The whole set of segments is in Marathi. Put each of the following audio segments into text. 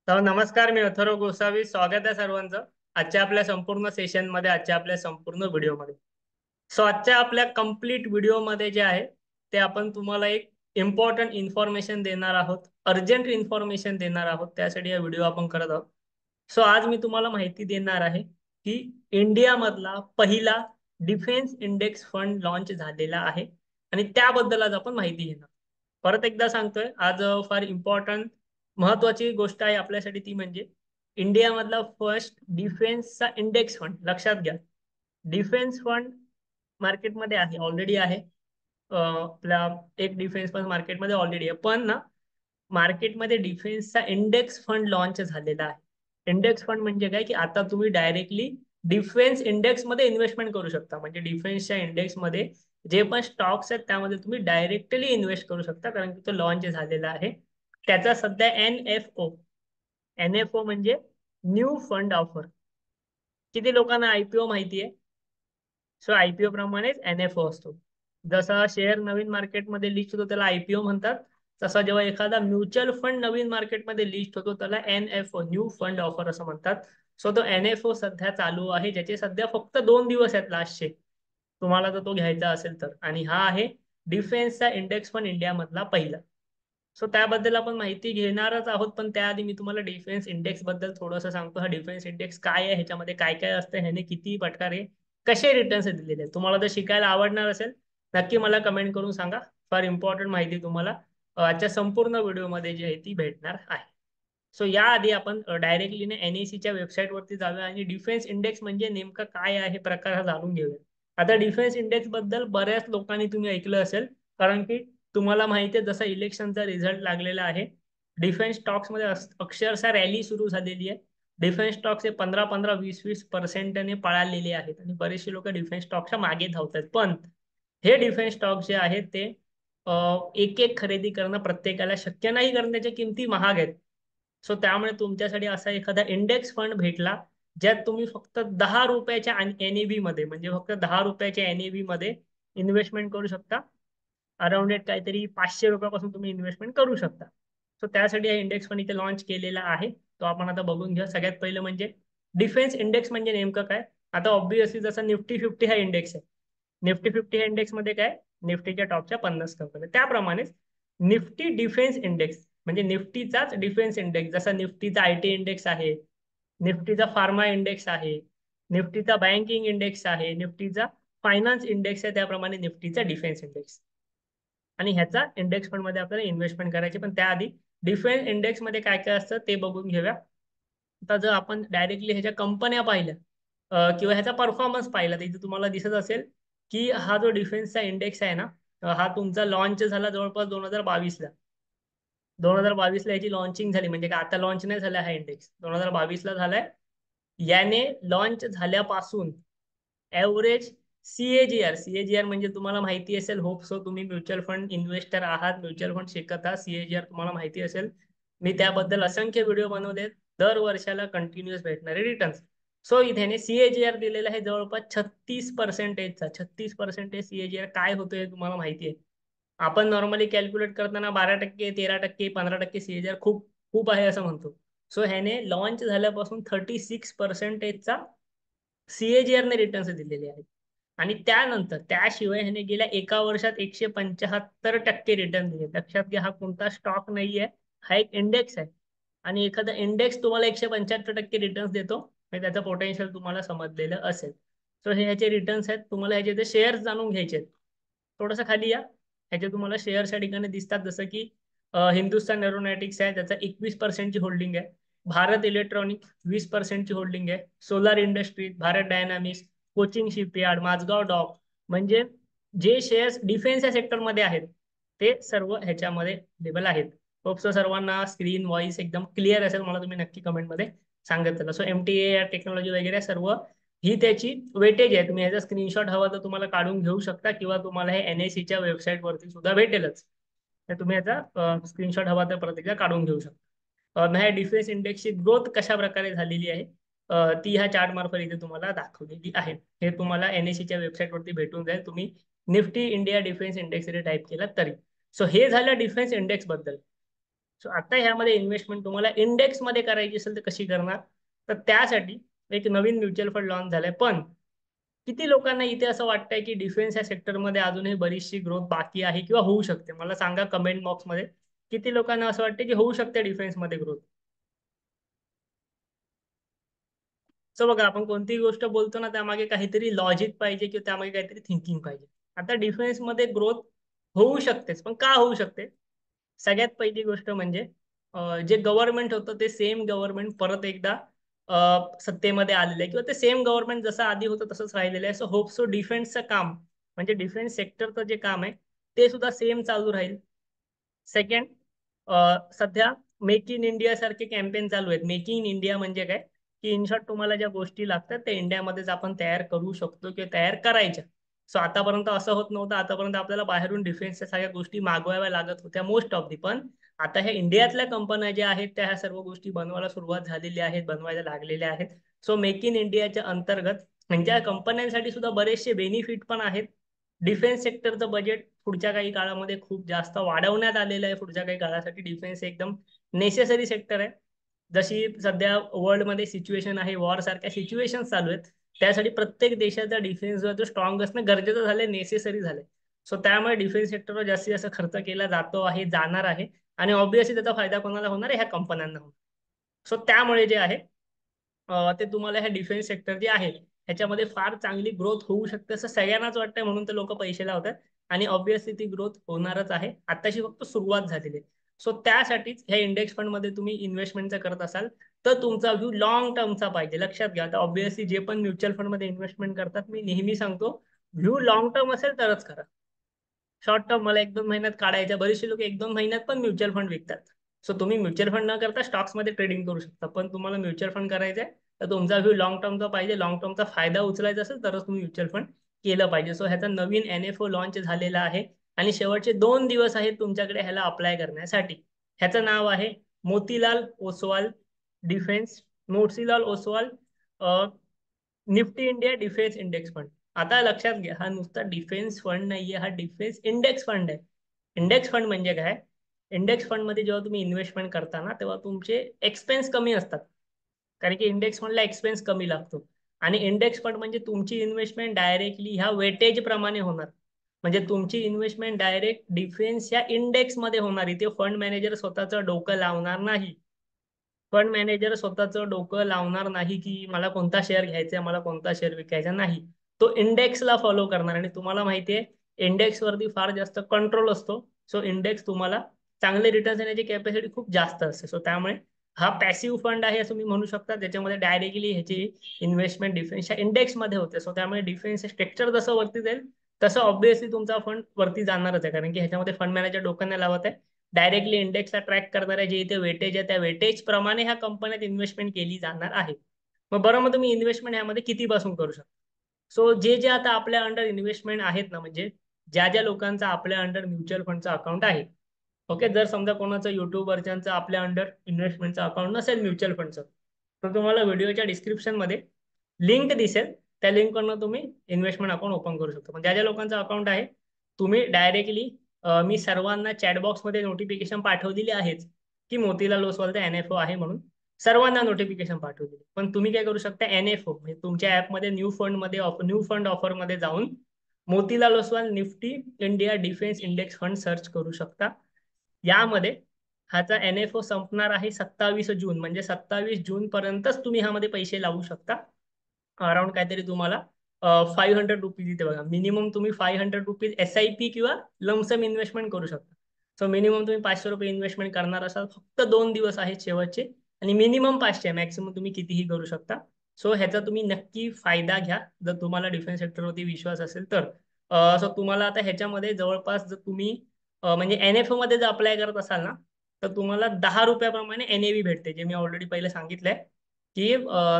तर नमस्कार, मी अथर्व गोसावी. स्वागत आहे सर्वांचं आजच्या आपल्या संपूर्ण सेशनमध्ये, आजच्या आपल्या संपूर्ण व्हिडिओमध्ये. सो आजच्या आपल्या कंप्लीट व्हिडिओमध्ये जे आहे ते आपण तुम्हाला एक इम्पॉर्टंट इन्फॉर्मेशन देणार आहोत, अर्जंट इन्फॉर्मेशन देणार आहोत. त्यासाठी हा व्हिडिओ आपण करत आहोत. सो आज मी तुम्हाला माहिती देणार आहे की इंडियामधला पहिला डिफेन्स इंडेक्स फंड लॉन्च झालेला आहे आणि त्याबद्दल आज आपण माहिती घेणार. परत एकदा सांगतोय, आज फार इम्पॉर्टंट महत्वाची गोष्ट आहे आपल्यासाठी, ती म्हणजे इंडियामधला फर्स्ट डिफेन्सचा इंडेक्स फंड. लक्षात घ्या, डिफेन्स फंड मार्केटमध्ये आहे, ऑलरेडी आहे. आपला एक डिफेन्स फंड मार्केटमध्ये ऑलरेडी आहे, पण ना मार्केटमध्ये डिफेन्सचा इंडेक्स फंड लॉन्च झालेला आहे. इंडेक्स फंड म्हणजे काय, की आता तुम्ही डायरेक्टली डिफेन्स इंडेक्स मध्ये इन्व्हेस्टमेंट करू शकता. म्हणजे डिफेन्सच्या इंडेक्स मध्ये जे पण स्टॉक्स आहेत त्यामध्ये तुम्ही डायरेक्टली इन्व्हेस्ट करू शकता, कारण की तो लॉन्च झालेला आहे. त्याचा सध्या एन एफ ओ म्हणजे न्यू फंड ऑफर. किती लोकांना आयपीओ माहिती आहे? सो आयपीओ प्रमाणेच एनएफओ असतो. जसा शेअर नवीन मार्केटमध्ये लिस्ट होतो त्याला आयपीओ म्हणतात, तसा जेव्हा एखादा म्युच्युअल फंड नवीन मार्केटमध्ये लिस्ट होतो त्याला एनएफओ, न्यू फंड ऑफर असं म्हणतात. सो तो एनएफओ सध्या चालू आहे, ज्याचे सध्या फक्त 2 दिवस आहेत लास्टचे, तुम्हाला जर तो घ्यायचा असेल तर. आणि हा आहे डिफेन्सचा इंडेक्स फंड इंडियामधला पहिला. सो त्याबद्दल आपण माहिती घेणारच आहोत, पण त्याआधी मी तुम्हाला डिफेन्स इंडेक्स बद्दल थोडंसं सांगतो. हा डिफेन्स इंडेक्स काय आहे, ह्याच्यामध्ये काय काय असतं, ह्याने किती प्रकारे कसे रिटर्न्स दिलेले आहेत. तुम्हाला जर शिकायला आवडणार असेल नक्की मला कमेंट करून सांगा. फार इम्पॉर्टंट माहिती तुम्हाला आजच्या संपूर्ण व्हिडिओमध्ये जी आहे ती भेटणार आहे. सो याआधी आपण डायरेक्टली एनएसीच्या वेबसाईटवरती जाऊया आणि डिफेन्स इंडेक्स म्हणजे नेमकं काय आहे प्रकार हा जाणून घेऊया. आता डिफेन्स इंडेक्स बद्दल बऱ्याच लोकांनी तुम्ही ऐकलं असेल, कारण की तुम्हाला माहिती आहे जसा इलेक्शनचा रिझल्ट लागलेला आहे, डिफेन्स स्टॉक्स मध्ये अक्षरशः रॅली सुरू झालेली आहे. डिफेन्स स्टॉक्स हे 15-15, 20-20% पळालेले आहेत आणि बरेचसे लोक डिफेन्स स्टॉक्सच्या मागे धावतात. पण हे डिफेन्स स्टॉक जे आहेत ते एक एक खरेदी करणं प्रत्येकाला शक्य नाही, कारण त्याच्या किमती महाग आहेत. सो त्यामुळे तुमच्यासाठी असा एखादा इंडेक्स फंड भेटला ज्यात तुम्ही फक्त 10 रुपयाच्या एनएव्ही मध्ये, म्हणजे फक्त 10 रुपयाच्या एनएव्ही मध्ये इन्व्हेस्टमेंट करू शकता. अराउंड एट काहीतरी 500 रुपयापासून तुम्ही इन्व्हेस्टमेंट करू शकता. सो त्यासाठी हा इंडेक्स फंड इथे लॉन्च केलेला आहे. तो आपण आता बघून घ्या. सगळ्यात पहिलं म्हणजे डिफेन्स इंडेक्स म्हणजे नेमकं काय. आता ऑब्व्हियसली जसा निफ्टी 50 हा इंडेक्स आहे, निफ्टी 50 ह्या इंडेक्स मध्ये काय, निफ्टीच्या टॉपच्या 50 कंपन्या. त्याप्रमाणेच निफ्टी डिफेन्स इंडेक्स म्हणजे निफ्टीचाच डिफेन्स इंडेक्स. जसा निफ्टीचा आयटी इंडेक्स आहे, निफ्टीचा फार्मा इंडेक्स आहे, निफ्टीचा बँकिंग इंडेक्स आहे, निफ्टीचा फायनान्स इंडेक्स आहे, त्याप्रमाणे निफ्टीचा डिफेन्स इंडेक्स. आणि ह्याचा इंडेक्स फंड मध्ये आपल्याला इन्व्हेस्टमेंट करायची. पण त्याआधी डिफेन्स इंडेक्स मध्ये काय काय असतं ते बघून घेऊया. आता जर आपण डायरेक्टली ह्याच्या कंपन्या पाहिल्या किंवा ह्याचा परफॉर्मन्स पाहिला, तर इथे तुम्हाला दिसत असेल की हा जो डिफेन्सचा इंडेक्स आहे ना, हा तुमचा लॉन्च झाला जवळपास 2022ला. 2022ला याची लॉन्चिंग झाली, म्हणजे काय आता लॉन्च नाही झाला, हा इंडेक्स 2022ला झालाय. याने लॉन्च झाल्यापासून ऍव्हरेज सीएजीआर म्हणजे तुम्हाला माहिती असेल, होप सो तुम्ही म्युच्युअल फंड इन्व्हेस्टर आहात, म्युच्युअल फंड शिकत आहात, सीएजीआर तुम्हाला माहिती असेल. मी त्याबद्दल असंख्य व्हिडिओ बनवले. दर वर्षाला कंटिन्युअस भेटणारे रिटर्न्स. सो इथे सीएजीआर दिलेला आहे जवळपास 36%चा. 36% सीएजीआर काय होतं हे तुम्हाला माहिती आहे. आपण नॉर्मली कॅल्क्युलेट करताना 12%, 13%, 15% सीएजीआर खूप खूप आहे असं म्हणतो. सो ह्याने लॉन्च झाल्यापासून 36%चा सीएजीआरने रिटर्न्स दिलेले आहेत. आणि त्यानंतर त्याशिवाय ह्याने गेल्या एका वर्षात 175% रिटर्न दिले. लक्षात घ्या, हा कोणता स्टॉक नाहीये, हा एक इंडेक्स आहे. आणि एखादा इंडेक्स तुम्हाला 175% रिटर्न्स देतो म्हणजे त्याचं पोटेन्शियल तुम्हाला समजलेलं असेल. सो हे ह्याचे रिटर्न्स आहेत. तुम्हाला ह्याचे शेअर्स जाणून घ्यायचे आहेत. थोडंसं खाली या. ह्याचे तुम्हाला शेअर्स या ठिकाणी दिसतात, जसं की हिंदुस्तान एरोनॉटिक्स आहे, त्याचा 21%ची होल्डिंग आहे. भारत इलेक्ट्रॉनिक 20%ची होल्डिंग आहे. Solar industries, Bharat dynamics, Cochin shipyard, Mazagaon dock, म्हणजे जे शेअर्स डिफेन्स या सेक्टरमध्ये आहेत ते सर्व ह्याच्यामध्ये लेबल आहेत. होप सर्वांना स्क्रीन व्हॉइस एकदम क्लिअर असेल, मला तुम्ही नक्की कमेंटमध्ये सांगत चला. सो एमटीए टेक्नॉलॉजी वगैरे सर्व ही त्याची वेटेज आहे. तुम्ही ह्याचा स्क्रीनशॉट हवा तर तुम्हाला काढून घेऊ शकता, किंवा तुम्हाला हे एनएसीच्या वेबसाईट वरती सुद्धा भेटेलच. तर तुम्ही याचा स्क्रीनशॉट हवा तर परत एकदा काढून घेऊ शकता. ह्या डिफेन्स इंडेक्सची ग्रोथ कशा प्रकारे झालेली आहे ती ह्या चार्ट मार्फत इथे तुम्हाला दाखवलेली आहे. हे तुम्हाला एनएसीच्या वेबसाईट वरती भेटून जाईल, तुम्ही Nifty India defence index type केला तरी. सो हे झालं डिफेन्स इंडेक्स बद्दल. सो आता ह्यामध्ये इन्व्हेस्टमेंट तुम्हाला इंडेक्स मध्ये करायची असेल तर कशी करणार? तर त्यासाठी एक नवीन म्युच्युअल फंड लॉन्च झालाय. पण किती लोकांना इथे असं वाटतंय की डिफेन्स या सेक्टरमध्ये अजूनही बरीचशी ग्रोथ बाकी आहे किंवा होऊ शकते? मला सांगा कमेंट बॉक्समध्ये किती लोकांना असं वाटतं की होऊ शकते डिफेन्समध्ये ग्रोथ. सो बघा, आपण कोणतीही गोष्ट बोलतो ना त्यामागे काहीतरी लॉजिक पाहिजे किंवा त्यामागे काहीतरी थिंकिंग पाहिजे. आता डिफेन्समध्ये ग्रोथ होऊ शकतेच, पण का होऊ शकते? सगळ्यात पहिली गोष्ट म्हणजे जे गव्हर्नमेंट होतं ते सेम गव्हर्नमेंट परत एकदा सत्तेमध्ये आलेलं आहे किंवा ते सेम गव्हर्नमेंट जसं आधी होतं तसंच राहिलेलं आहे. सो होप सो डिफेन्सचं काम म्हणजे डिफेन्स सेक्टरचं जे काम आहे ते सुद्धा सेम चालू राहील. सेकंड, सध्या मेक इन इंडिया सारखे कॅम्पेन चालू आहेत. मेक इन इंडिया म्हणजे काय? की इन शॉर्ट तुम्हाला ज्या गोष्टी लागतात त्या इंडियामध्येच आपण तयार करू शकतो किंवा तयार करायच्या. सो आतापर्यंत असं होत नव्हतं. आतापर्यंत आपल्याला बाहेरून डिफेन्सच्या सगळ्या गोष्टी मागवाव्या लागत होत्या मोस्ट ऑफ दी. पण आता ह्या इंडियातल्या कंपन्या ज्या आहेत त्या ह्या सर्व गोष्टी बनवायला सुरुवात झालेली आहेत, बनवायला लागलेल्या आहेत. सो मेक इन इंडियाच्या अंतर्गत म्हणजे कंपन्यांसाठी सुद्धा बरेचसे बेनिफिट पण आहेत. डिफेन्स सेक्टरचं बजेट पुढच्या काही काळामध्ये खूप जास्त वाढवण्यात आलेलं आहे. पुढच्या काही काळासाठी डिफेन्स एकदम नेसेसरी सेक्टर आहे. जशी सध्या वर्ल्डमध्ये सिच्युएशन आहे, वॉर सारख्या सिच्युएशन चालू आहेत, त्यासाठी प्रत्येक देशाचा डिफेन्स जो आहे तो स्ट्रॉंग असणं गरजेचं झालंय, नेसेसरी झालंय. सो त्यामुळे डिफेन्स सेक्टरवर जास्तीत जास्त खर्च केला जातो आहे, जाणार आहे. आणि ऑब्व्हियसली त्याचा फायदा कोणाला होणार आहे? ह्या कंपन्यांना होणार. सो त्यामुळे जे आहे ते तुम्हाला ह्या डिफेन्स सेक्टर जे आहे ह्याच्यामध्ये फार चांगली ग्रोथ होऊ शकते असं सगळ्यांनाच वाटतंय, म्हणून तर लोक पैसे लावतात. आणि ऑब्व्हियसली ती ग्रोथ होणारच आहे. आताशी फक्त सुरुवात झालेली आहे. सो त्यासाठीच ह्या इंडेक्स फंड मध्ये तुम्ही इन्व्हेस्टमेंटचं करत असाल तर तुमचा व्ह्यू लॉंग टर्मचा पाहिजे. लक्षात घ्या, आता ऑब्व्हियसली जे पण म्युच्युअल फंड मध्ये इन्व्हेस्टमेंट करतात मी नेहमी सांगतो व्ह्यू लॉंग टर्म असेल तरच करा. शॉर्ट टर्म मला 1-2 महिन्यात काढायच्या, बरेचसे लोक 1-2 महिन्यात पण म्युच्युअल फंड विकतात. सो तुम्ही म्युच्युअल फंड न करता स्टॉक्स मध्ये ट्रेडिंग करू शकता, पण तुम्हाला म्युच्युअल फंड करायचं आहे तर तुमचा व्ह्यू लॉंग टर्मचा पाहिजे. लॉंग टर्मचा फायदा उचलायचा असेल तरच तुम्ही म्युच्युअल फंड केलं पाहिजे. सो ह्याचा नवीन NFO लॉन्च झालेला आहे आणि शेवटचे 2 दिवस आहेत तुमच्याकडे ह्याला अप्लाय करण्यासाठी. ह्याचं नाव आहे Motilal Oswal defence, Motilal Oswal Nifty India defence index fund. आता लक्षात घ्या, हा नुसता डिफेन्स फंड नाहीये, हा डिफेन्स इंडेक्स फंड आहे. इंडेक्स फंड म्हणजे काय? इंडेक्स फंड मध्ये जेव्हा तुम्ही इन्व्हेस्टमेंट करता ना तेव्हा तुमचे एक्सपेन्स कमी असतात, कारण की इंडेक्स फंडला एक्सपेन्स कमी लागतो. आणि इंडेक्स फंड म्हणजे तुमची इन्व्हेस्टमेंट डायरेक्टली ह्या वेटेज प्रमाणे होणार. म्हणजे तुमची इन्व्हेस्टमेंट डायरेक्ट डिफेन्स या इंडेक्स मध्ये होणार. इथे फंड मॅनेजर स्वतःचं डोकं लावणार नाही. फंड मॅनेजर स्वतःचं डोकं लावणार नाही की मला कोणता शेअर घ्यायचा मला कोणता शेअर विकायचा नाही. तो इंडेक्सला फॉलो करणार. आणि तुम्हाला माहिती आहे इंडेक्स वरती फार जास्त कंट्रोल असतो. सो इंडेक्स तुम्हाला चांगले रिटर्न देण्याची कॅपॅसिटी खूप जास्त असते. सो त्यामुळे हा पॅसिव्ह फंड आहे असं तुम्ही म्हणू शकता, ज्याच्यामध्ये डायरेक्टली ह्याची इन्व्हेस्टमेंट डिफेन्सच्या इंडेक्समध्ये होते. सो त्यामुळे डिफेन्स स्ट्रक्चर जसं वरती जाईल तसं ऑब्व्हियसली तुमचा फंड वरती जाणारच आहे, कारण की ह्याच्यामध्ये फंड मॅनेजर डोकं नाही लावत आहे. डायरेक्टली इंडेक्सला ट्रॅक करणार आहे. जे इथे वेटेज आहे त्या वेटेज प्रमाणे ह्या कंपन्यात इन्व्हेस्टमेंट केली जाणार आहे. मग तुम्ही इन्व्हेस्टमेंट ह्यामध्ये कितीपासून करू शकता? सो जे जे आता आपल्या अंडर इन्व्हेस्टमेंट आहेत ना, म्हणजे ज्या ज्या लोकांचा आपल्या अंडर म्युच्युअल फंडचं अकाउंट आहे, ओके, जर समजा कोणाचं युट्यूबवरच्यांचं आपल्या अंडर इन्व्हेस्टमेंटचं अकाउंट नसेल म्युच्युअल फंडचं, तर तुम्हाला व्हिडिओच्या डिस्क्रिप्शन मध्ये लिंक दिसेल. त्या लिंकवरनं तुम्ही इन्व्हेस्टमेंट अकाउंट ओपन करू शकता. पण ज्या ज्या लोकांचं अकाउंट आहे तुम्ही डायरेक्टली मी सर्वांना चॅटबॉक्समध्ये नोटिफिकेशन पाठवलेली आहेच की मोतीलाल ओसवालचा NFO आहे म्हणून. सर्वांना नोटिफिकेशन पाठवलेली. पण तुम्ही काय करू शकता, NFO म्हणजे तुमच्या ऍपमध्ये न्यू फंड ऑफर मध्ये जाऊन Motilal Oswal Nifty India defence index fund search करू शकता. यामध्ये ह्याचा NFO संपणार आहे 27 जून, म्हणजे 27 जून पर्यंतच तुम्ही ह्यामध्ये पैसे लावू शकता. अराउंड काहीतरी तुम्हाला 500 रुपीज इथे बघा. मिनिमम तुम्ही 500 रुपीज SIP किंवा लमसम इन्व्हेस्टमेंट करू शकता. सो मिनिमम तुम्ही 500 रुपये इन्व्हेस्टमेंट करणार असाल. फक्त 2 दिवस आहेत शेवटचे आणि मिनिमम 500, मॅक्सिमम तुम्ही कितीही करू शकता. सो ह्याचा तुम्ही नक्की फायदा घ्या जर तुम्हाला डिफेन्स सेक्टरवरती विश्वास असेल तर. सो तुम्हाला आता ह्याच्यामध्ये जवळपास जर तुम्ही म्हणजे NFO मध्ये जर अप्लाय करत असाल ना तर तुम्हाला 10 रुपयाप्रमाणे NAV भेटते, जे मी ऑलरेडी पहिले सांगितलंय की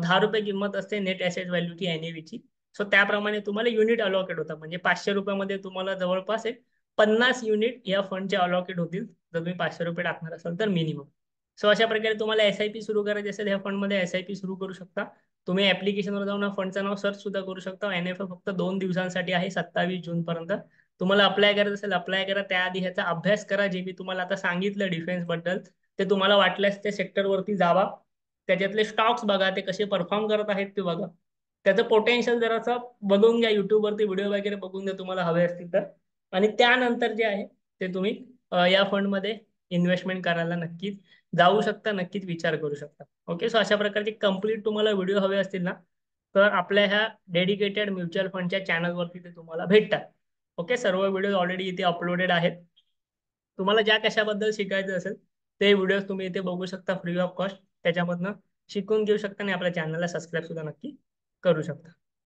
10 रुपये किंमत असते नेट ॲसेट व्हॅल्यूची NAVची. सो त्याप्रमाणे तुम्हाला युनिट अलॉकेट होतात. म्हणजे 500 रुपयामध्ये तुम्हाला जवळपास एक 50 युनिट या फंडचे अलॉकेट होतील जर तुम्ही 500 रुपये टाकणार असाल तर मिनिमम. सो अशा प्रकारे तुम्हाला SIP सुरू करायची असेल ह्या फंडमध्ये SIP सुरू करू शकता. तुम्ही ऍप्लिकेशनवर जाऊन फंडचं नाव सर्च सुद्धा करू शकता. NFO फक्त 2 दिवसांसाठी आहे 27 जून पर्यंत. तुम्हाला अप्लाय करायचं असेल अप्लाय करा. त्याआधी ह्याचा अभ्यास करा जे मी तुम्हाला आता सांगितलं डिफेन्स बद्दल. ते तुम्हाला वाटल्यास त्या सेक्टरवरती जावा, त्याच्यातले स्टॉक्स बघा, ते कसे परफॉर्म करत आहेत ते बघा, त्याचं पोटेन्शियल जरासं बघून घ्या, युट्यूबवरती व्हिडिओ वगैरे बघून घ्या तुम्हाला हवे असतील तर, आणि त्यानंतर जे आहे ते तुम्ही या फंडमध्ये इन्व्हेस्टमेंट करायला नक्कीच जाऊ शकता, नक्कीच विचार करू शकता. ओके, सो अशा प्रकारचे कम्प्लीट तुम्हाला व्हिडिओ हवे असतील ना, तर आपल्या ह्या डेडिकेटेड म्युच्युअल फंडच्या चॅनलवरती ते तुम्हाला भेटतात. ओके, सर्व व्हिडिओ ऑलरेडी इथे अपलोडेड आहेत. तुम्हाला ज्या कशाबद्दल शिकायचं असेल ते व्हिडिओज तुम्ही इथे बघू शकता फ्री ऑफ कॉस्ट, त्याच्यामधनं शिकून घेऊ शकता आणि आपल्या चॅनलला सबस्क्राईब सुद्धा नक्की करू शकता.